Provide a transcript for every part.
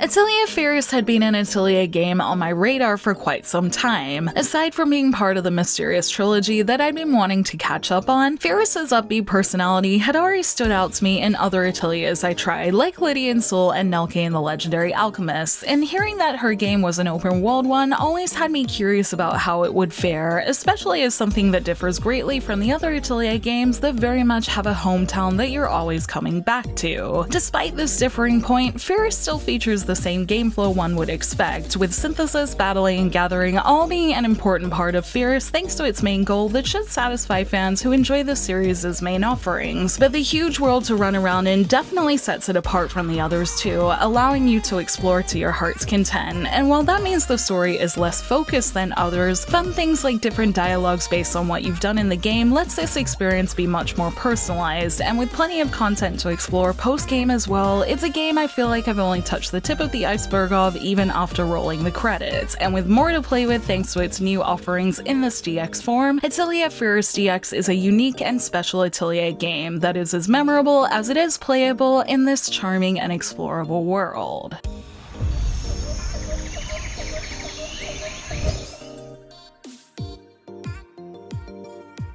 Atelier Firis had been an Atelier game on my radar for quite some time. Aside from being part of the Mysterious Trilogy that I'd been wanting to catch up on, Firis' upbeat personality had already stood out to me in other Ateliers I tried, like Lydian Soul and Nelke in the legendary Alchemist, and hearing that her game was an open world one always had me curious about how it would fare, especially as something that differs greatly from the other Atelier games that very much have a hometown that you're always coming back to. Despite this differing point, Firis still features the same gameflow one would expect, with synthesis, battling, and gathering all being an important part of Firis thanks to its main goal that should satisfy fans who enjoy the series' main offerings. But the huge world to run around in definitely sets it apart from the others too, allowing you to explore to your heart's content. And while that means the story is less focused than others, fun things like different dialogues based on what you've done in the game lets this experience be much more personalized, and with plenty of content to explore post-game as well, it's a game I feel like I've only touched the tip of the iceberg of even after rolling the credits, and with more to play with thanks to its new offerings in this DX form, Atelier Firis DX is a unique and special Atelier game that is as memorable as it is playable in this charming and explorable world.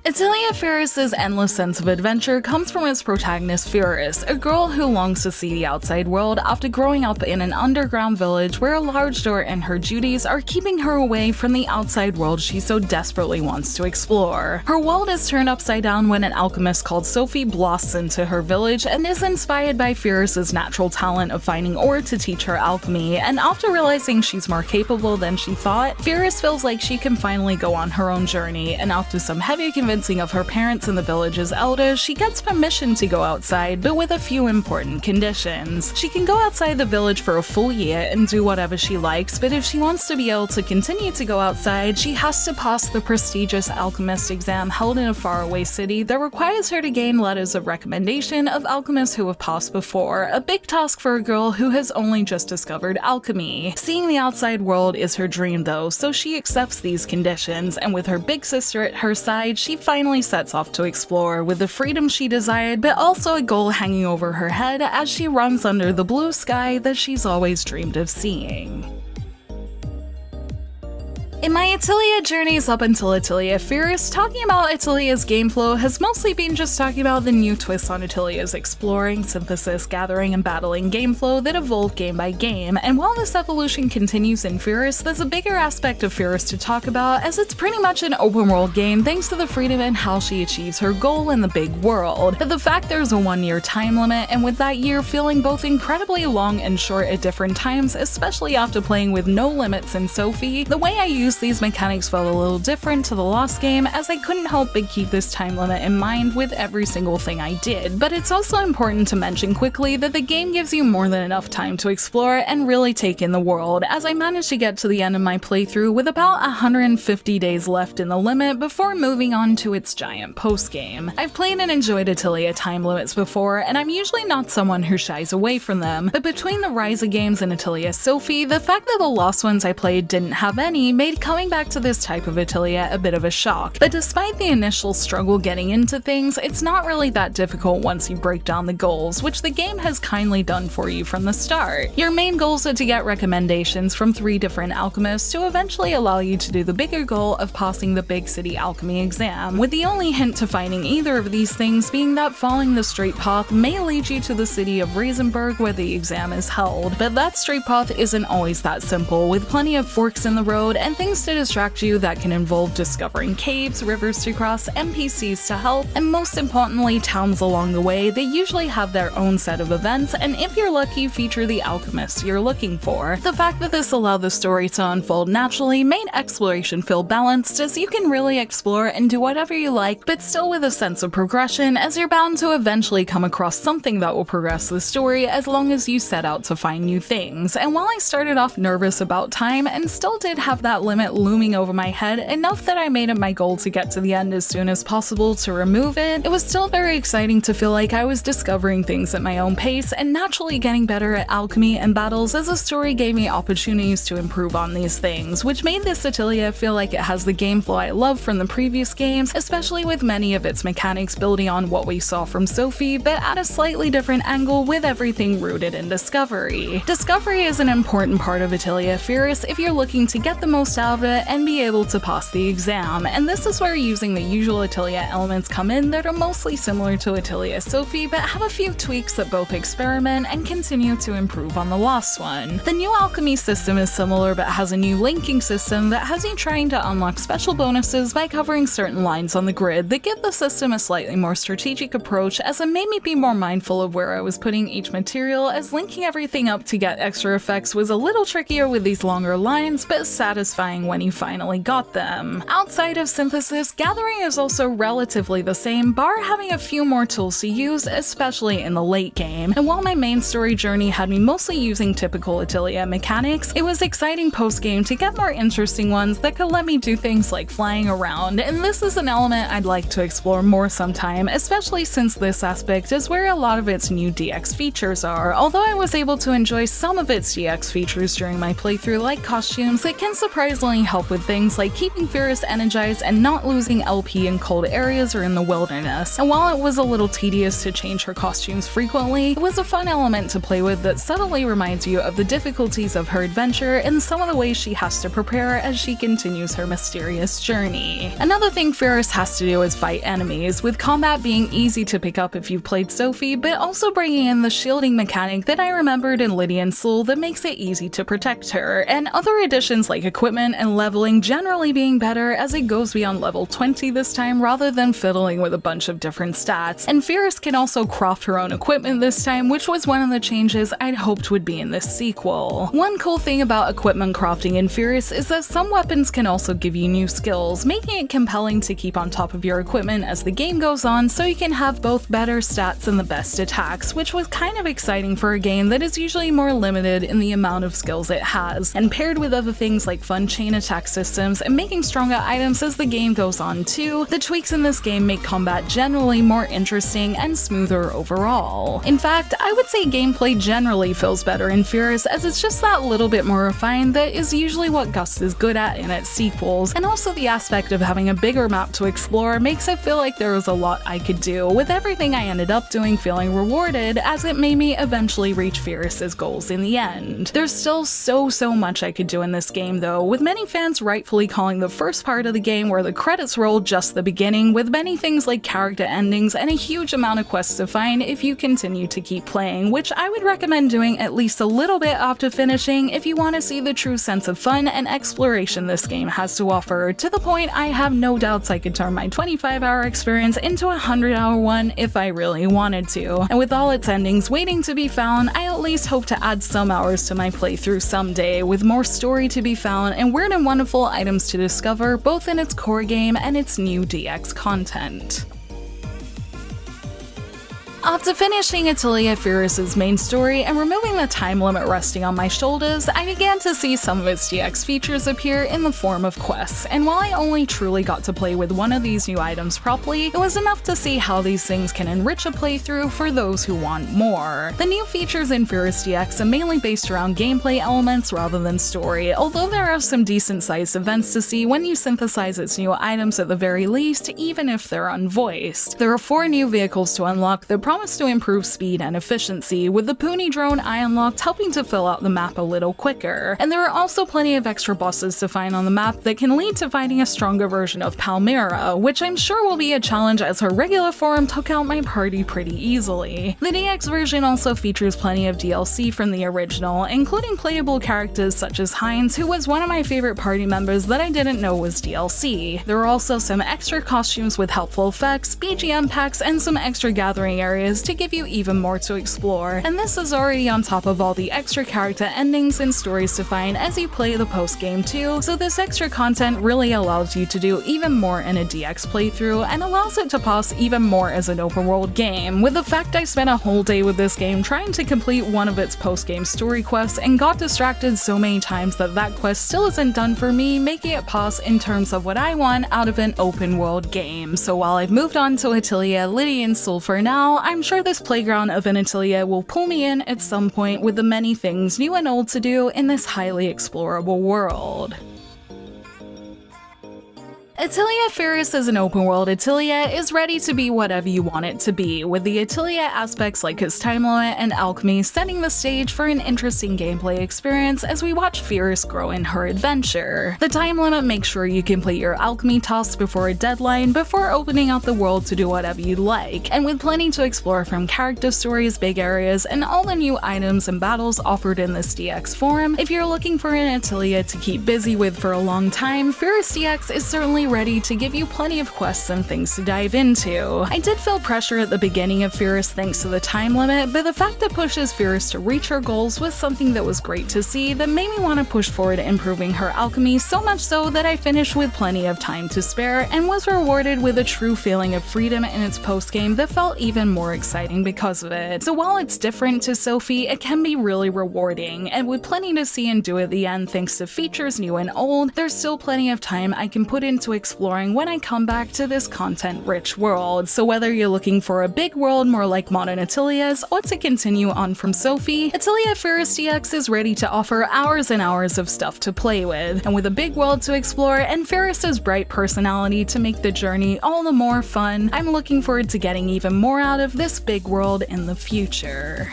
Atelier Firis' endless sense of adventure comes from its protagonist Firis, a girl who longs to see the outside world after growing up in an underground village where a large door and her duties are keeping her away from the outside world she so desperately wants to explore. Her world is turned upside down when an alchemist called Sophie blasts into her village and is inspired by Firis' natural talent of finding ore to teach her alchemy, and after realizing she's more capable than she thought, Firis feels like she can finally go on her own journey, and after some heavy convincing of her parents and the village's elders, she gets permission to go outside, but with a few important conditions. She can go outside the village for a full year and do whatever she likes, but if she wants to be able to continue to go outside, she has to pass the prestigious Alchemist exam held in a faraway city that requires her to gain letters of recommendation of alchemists who have passed before, a big task for a girl who has only just discovered alchemy. Seeing the outside world is her dream though, so she accepts these conditions, and with her big sister at her side, she finally sets off to explore with the freedom she desired, but also a goal hanging over her head as she runs under the blue sky that she's always dreamed of seeing. In my Atelier journeys up until Atelier Firis, talking about Atelier's gameflow has mostly been just talking about the new twists on Atelier's exploring, synthesis, gathering, and battling gameflow that evolve game by game, and while this evolution continues in Firis, there's a bigger aspect of Firis to talk about, as it's pretty much an open world game thanks to the freedom in how she achieves her goal in the big world. But the fact there's a 1-year time limit, and with that year feeling both incredibly long and short at different times, especially after playing with no limits in Sophie, the way I use these mechanics felt a little different to the last game, as I couldn't help but keep this time limit in mind with every single thing I did. But it's also important to mention quickly that the game gives you more than enough time to explore and really take in the world, as I managed to get to the end of my playthrough with about 150 days left in the limit before moving on to its giant post-game. I've played and enjoyed Atelier time limits before, and I'm usually not someone who shies away from them, but between the Ryza games and Atelier Sophie, the fact that the last ones I played didn't have any made coming back to this type of Atelier a bit of a shock. But despite the initial struggle getting into things, it's not really that difficult once you break down the goals, which the game has kindly done for you from the start. Your main goals are to get recommendations from 3 different alchemists to eventually allow you to do the bigger goal of passing the big city alchemy exam, with the only hint to finding either of these things being that following the straight path may lead you to the city of Reisenberg where the exam is held. But that straight path isn't always that simple, with plenty of forks in the road and things to distract you that can involve discovering caves, rivers to cross, NPCs to help, and most importantly towns along the way. They usually have their own set of events, and if you're lucky, feature the alchemists you're looking for. The fact that this allowed the story to unfold naturally made exploration feel balanced, as you can really explore and do whatever you like, but still with a sense of progression, as you're bound to eventually come across something that will progress the story as long as you set out to find new things. And while I started off nervous about time and still did have that limit limit looming over my head, enough that I made it my goal to get to the end as soon as possible to remove it, it was still very exciting to feel like I was discovering things at my own pace and naturally getting better at alchemy and battles as the story gave me opportunities to improve on these things, which made this Atelier feel like it has the game flow I love from the previous games, especially with many of its mechanics building on what we saw from Sophie, but at a slightly different angle with everything rooted in discovery. Discovery is an important part of Atelier Firis if you're looking to get the most out of it and be able to pass the exam, and this is where using the usual Atelier elements come in that are mostly similar to Atelier Sophie but have a few tweaks that both experiment and continue to improve on the last one. The new alchemy system is similar but has a new linking system that has you trying to unlock special bonuses by covering certain lines on the grid that give the system a slightly more strategic approach, as it made me be more mindful of where I was putting each material, as linking everything up to get extra effects was a little trickier with these longer lines, but satisfying when you finally got them. Outside of synthesis, gathering is also relatively the same, bar having a few more tools to use, especially in the late game. And while my main story journey had me mostly using typical Atelier mechanics, it was exciting post-game to get more interesting ones that could let me do things like flying around, and this is an element I'd like to explore more sometime, especially since this aspect is where a lot of its new DX features are, although I was able to enjoy some of its DX features during my playthrough, like costumes that can surprisingly help with things like keeping Firis energized and not losing LP in cold areas or in the wilderness. And while it was a little tedious to change her costumes frequently, it was a fun element to play with that subtly reminds you of the difficulties of her adventure and some of the ways she has to prepare as she continues her mysterious journey. Another thing Firis has to do is fight enemies, with combat being easy to pick up if you've played Sophie, but also bringing in the shielding mechanic that I remembered in Lydian's Soul that makes it easy to protect her, and other additions like equipment and leveling generally being better as it goes beyond level 20 this time rather than fiddling with a bunch of different stats. And Firis can also craft her own equipment this time, which was one of the changes I'd hoped would be in this sequel. One cool thing about equipment crafting in Firis is that some weapons can also give you new skills, making it compelling to keep on top of your equipment as the game goes on so you can have both better stats and the best attacks, which was kind of exciting for a game that is usually more limited in the amount of skills it has, and paired with other things like fun chain attack systems and making stronger items as the game goes on too, the tweaks in this game make combat generally more interesting and smoother overall. In fact, I would say gameplay generally feels better in Firis, as it's just that little bit more refined that is usually what Gust is good at in its sequels, and also the aspect of having a bigger map to explore makes it feel like there was a lot I could do, with everything I ended up doing feeling rewarded as it made me eventually reach Firis' goals in the end. There's still so much I could do in this game though, with many fans rightfully calling the first part of the game where the credits roll just the beginning, with many things like character endings and a huge amount of quests to find if you continue to keep playing, which I would recommend doing at least a little bit after finishing if you want to see the true sense of fun and exploration this game has to offer, to the point I have no doubts I could turn my 25-hour experience into a 100-hour one if I really wanted to. And with all its endings waiting to be found, I at least hope to add some hours to my playthrough someday, with more story to be found and weird and wonderful items to discover both in its core game and its new DX content. After finishing Atelier Firis' main story and removing the time limit resting on my shoulders, I began to see some of its DX features appear in the form of quests, and while I only truly got to play with one of these new items properly, it was enough to see how these things can enrich a playthrough for those who want more. The new features in Firis DX are mainly based around gameplay elements rather than story, although there are some decent sized events to see when you synthesize its new items at the very least, even if they're unvoiced. There are 4 new vehicles to unlock that promise to improve speed and efficiency, with the Pony drone I unlocked helping to fill out the map a little quicker. And there are also plenty of extra bosses to find on the map that can lead to fighting a stronger version of Palmyra, which I'm sure will be a challenge as her regular form took out my party pretty easily. The DX version also features plenty of DLC from the original, including playable characters such as Heinz, who was one of my favorite party members that I didn't know was DLC. There are also some extra costumes with helpful effects, BGM packs, and some extra gathering areas areas to give you even more to explore, and this is already on top of all the extra character endings and stories to find as you play the post-game too, so this extra content really allows you to do even more in a DX playthrough and allows it to pass even more as an open world game. With the fact I spent a whole day with this game trying to complete one of its post-game story quests and got distracted so many times that that quest still isn't done for me, making it pass in terms of what I want out of an open world game. So while I've moved on to Atelier Lydian Soul for now, I'm sure this playground of an Atelier will pull me in at some point with the many things new and old to do in this highly explorable world. Atelier Firis is an open-world Atelier is ready to be whatever you want it to be, with the Atelier aspects like its time limit and alchemy setting the stage for an interesting gameplay experience as we watch Firis grow in her adventure. The time limit makes sure you complete your alchemy tasks before a deadline before opening out the world to do whatever you like, and with plenty to explore from character stories, big areas, and all the new items and battles offered in this DX form, if you're looking for an Atelier to keep busy with for a long time, Firis DX is certainly ready to give you plenty of quests and things to dive into. I did feel pressure at the beginning of Firis thanks to the time limit, but the fact it pushes Firis to reach her goals was something that was great to see that made me want to push forward improving her alchemy, so much so that I finished with plenty of time to spare and was rewarded with a true feeling of freedom in its post-game that felt even more exciting because of it. So while it's different to Sophie, it can be really rewarding, and with plenty to see and do at the end thanks to features new and old, there's still plenty of time I can put into exploring when I come back to this content-rich world. So whether you're looking for a big world more like modern Ateliers, or to continue on from Sophie, Atelier Firis DX is ready to offer hours and hours of stuff to play with, and with a big world to explore and Firis's bright personality to make the journey all the more fun, I'm looking forward to getting even more out of this big world in the future.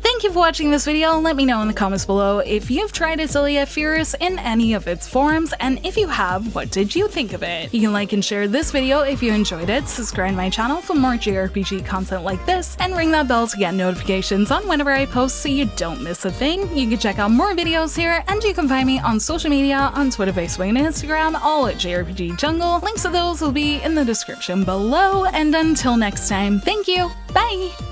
Thank you for watching this video. Let me know in the comments below if you've tried Atelier Firis in any of its forms, and if you have, what did you think of it? You can like and share this video if you enjoyed it, subscribe to my channel for more JRPG content like this, and ring that bell to get notifications on whenever I post so you don't miss a thing. You can check out more videos here, and you can find me on social media on Twitter, Facebook, and Instagram, all at JRPG Jungle. Links to those will be in the description below, and until next time, thank you, bye!